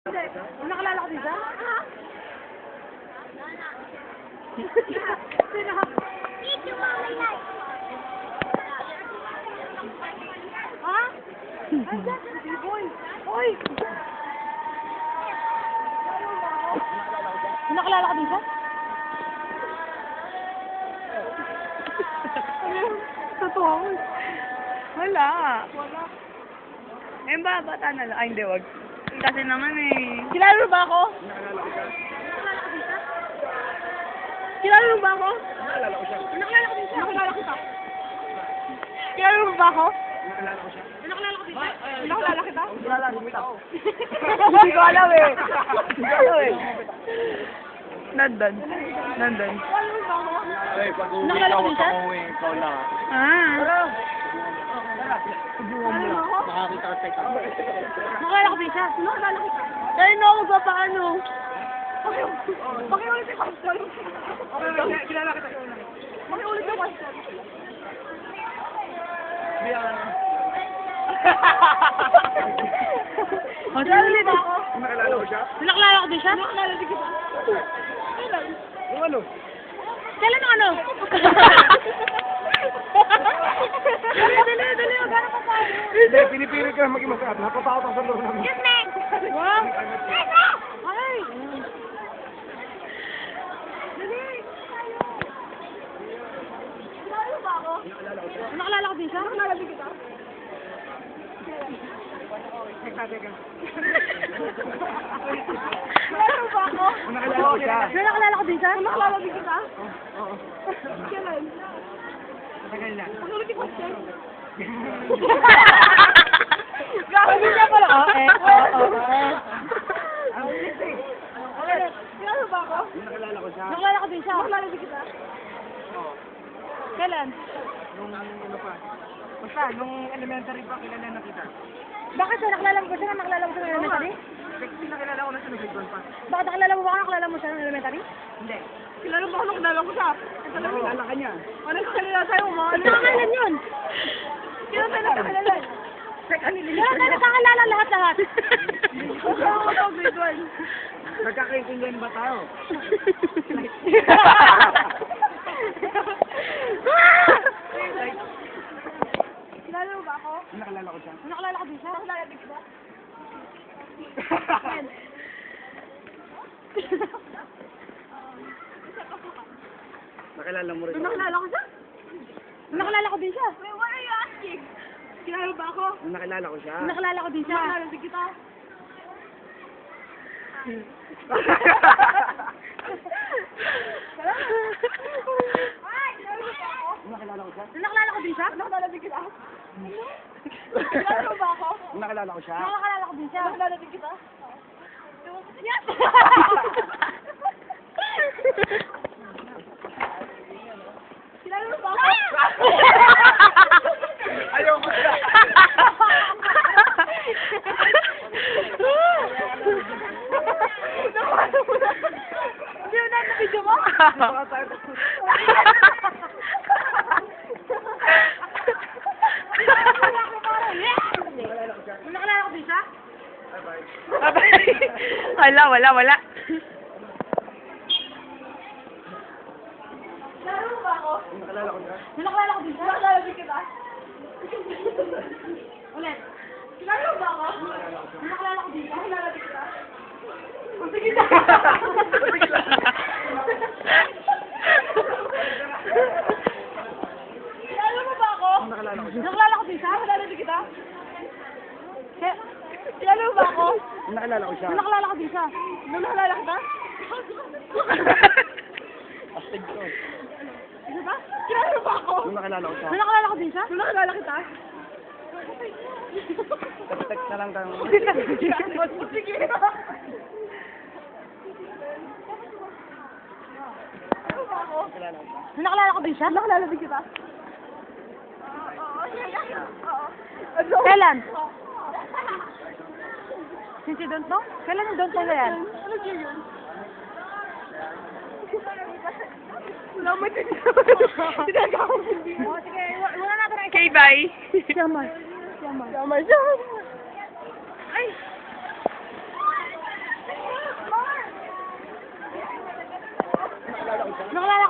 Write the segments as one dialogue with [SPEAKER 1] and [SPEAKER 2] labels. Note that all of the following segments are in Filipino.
[SPEAKER 1] Nakalala ko din siya? Sino? Ha? Boy! Oy! Nakalala ko din siya? Totoo. Wala. Eh, bata na lang. Ay, hindi, wag. Kasi naman eh. Kilala mo ba ako? Kilala mo ba ako?
[SPEAKER 2] Nakalala ko siya.
[SPEAKER 1] Nakilala ko din siya. Nakilala kita. Kilala mo ba ako?
[SPEAKER 2] Nakalala ko siya.
[SPEAKER 1] Nakilala ko din siya. Nakilala kita?
[SPEAKER 2] Nakalala ko siya.
[SPEAKER 1] Hindi ko alam eh. Hindi ko alam eh. Nandun. Nandun. Kilala mo ba ako?
[SPEAKER 2] Ay, pag-uwi
[SPEAKER 1] Nakalala
[SPEAKER 2] ka,
[SPEAKER 1] ko din siya?
[SPEAKER 2] pag-uwi, ikaw lang.
[SPEAKER 1] Ah.
[SPEAKER 2] Subuhan mo lang. Makakita ka sa
[SPEAKER 1] Nakilala ko din siya. Nakilala kita. Dahil na ako magpapaano. Pakiulit yung question.
[SPEAKER 2] Kilala kita.
[SPEAKER 1] Pakiulit yung question. O, sino ba ako?
[SPEAKER 2] Nakalala ko siya?
[SPEAKER 1] Nakilala ko din siya? Nakilala din kita. Kailan?
[SPEAKER 2] Yung ano?
[SPEAKER 1] Kailan ang ano? Dali, gano'n pa tayo?
[SPEAKER 2] Hindi, pinipilit ka na maging masarap. Napatakot ang sandalo namin.
[SPEAKER 1] Excuse me! Wow! Ay! Dali! Nakilala ba ako? Nakilala ko din siya? Nakilala din kita?
[SPEAKER 2] Teka.
[SPEAKER 1] Nakilala ba ako?
[SPEAKER 2] Nakilala ko siya.
[SPEAKER 1] Nakilala ko din siya? Nakilala din kita?
[SPEAKER 2] Oo.
[SPEAKER 1] Kailan?
[SPEAKER 2] Matagal na.
[SPEAKER 1] Panulit yung question. Grabe niya pala. Okay. Kilala ba ako?
[SPEAKER 2] Nakilala ko siya.
[SPEAKER 1] Nakilala ko din siya. Nakilala din kita?
[SPEAKER 2] Oo.
[SPEAKER 1] Kailan?
[SPEAKER 2] Nung ano pa. Basta, nung elementary pa, kilala na kita.
[SPEAKER 1] Bakit siya? Nakilala mo ba siya? Nakilala mo siya ng elementary?
[SPEAKER 2] Kasi nakilala ko na siya ng grade 1 pa.
[SPEAKER 1] Bakit nakilala mo ba ako? Nakilala mo siya ng elementary?
[SPEAKER 2] Hindi.
[SPEAKER 1] Kilala mo ako? Nakilala ko siya.
[SPEAKER 2] Nakilala ka niya.
[SPEAKER 1] Ano yung kakilala sa'yo mo? Ano yung kakailan yun? Kailan tayo nakakilala? Kailan tayo nakakilala lahat-lahat? Gusto ko ito, grade 1.
[SPEAKER 2] Nagkakaintindihan ba tayo?
[SPEAKER 1] Kilala mo ba ako?
[SPEAKER 2] Nakilala ko siya.
[SPEAKER 1] Nakilala ko din siya? Nakilala din kita?
[SPEAKER 2] Nakilala mo rin.
[SPEAKER 1] Nakilala ko siya? Nakilala ko din siya? Wait, what are you asking? Kilala mo ba ako?
[SPEAKER 2] Nakilala ko siya.
[SPEAKER 1] Nakilala ko din siya? Nakilala din kita?
[SPEAKER 2] Nakilala ko siya.
[SPEAKER 1] Nakilala ko din siya? Nakilala din kita? Kilala mo ba ako?
[SPEAKER 2] Nakilala ko siya.
[SPEAKER 1] Nakilala ko din siya? Nakilala din kita? Yes! Kilala mo ba ako?
[SPEAKER 2] Ayaw ko siya.
[SPEAKER 1] Hindi mo na video mo? Nakilala ko din siya? Wala. Kilala mo ba ako?
[SPEAKER 2] Nakilala ko siya.
[SPEAKER 1] Nakilala ko din siya? Nakilala din kita? Ulit. Kilala mo ba ako? Nakilala ko din siya? Nakilala din kita? Sige na. Kilala mo ba ako?
[SPEAKER 2] Nakilala ko siya.
[SPEAKER 1] Nakilala ko din siya? Nakilala din kita? Kilala mo ba ako?
[SPEAKER 2] Nakilala ko siya.
[SPEAKER 1] Nakilala ko din siya? Nakilala kita?
[SPEAKER 2] Astig ko.
[SPEAKER 1] Ano ba? Kilala mo ba ako?
[SPEAKER 2] Nakilala ko siya.
[SPEAKER 1] Nakilala ko din siya? Nakilala kita?
[SPEAKER 2] Text na lang kang...
[SPEAKER 1] Sige.
[SPEAKER 2] Nakilala ko siya.
[SPEAKER 1] Nakilala ko din siya? Nakilala din kita? Oo. Kailan? Since you don't know? Kailan yung don't know na yan? Ano yun? Wala mo din. Sige, wala natin na. Okay, bye. Siyamay. Ay!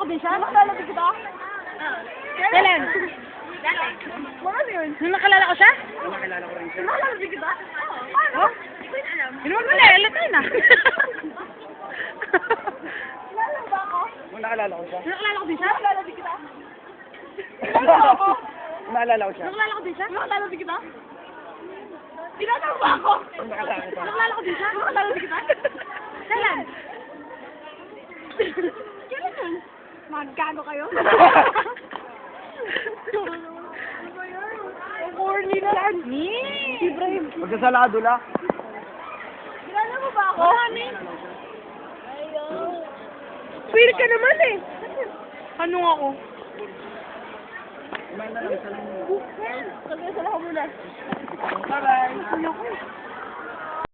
[SPEAKER 1] ko din siya? Nakilala din kita? Kailan? Ano yun? Nung nakalala ko siya?
[SPEAKER 2] Nakilala ko rin siya.
[SPEAKER 1] Nakilala din kita? Ano? Hindi ko yun alam. Hinuwag mo na, tayo na. Nakilala ba ako?
[SPEAKER 2] Nung nakilala ko siya.
[SPEAKER 1] Nakilala ko din siya? Nakilala din kita?
[SPEAKER 2] Naalala ko siya.
[SPEAKER 1] Nakilala ko din siya? Nakilala din kita? Tinatawag ba ako?
[SPEAKER 2] Nung nakilala ko siya.
[SPEAKER 1] Nakilala ko din siya? Nakilala din kita? Kailan? Kailan yun? Magkano kayo? Ang corny na lang. Ibrahim.
[SPEAKER 2] Magsasalado la.
[SPEAKER 1] Kilala mo ba ako? Mami. Pwede ka naman eh. Ano ako?
[SPEAKER 2] Kumain na lang, isa lang.
[SPEAKER 1] Sabi sa lang muna.
[SPEAKER 2] Bye-bye.
[SPEAKER 1] Ano ko?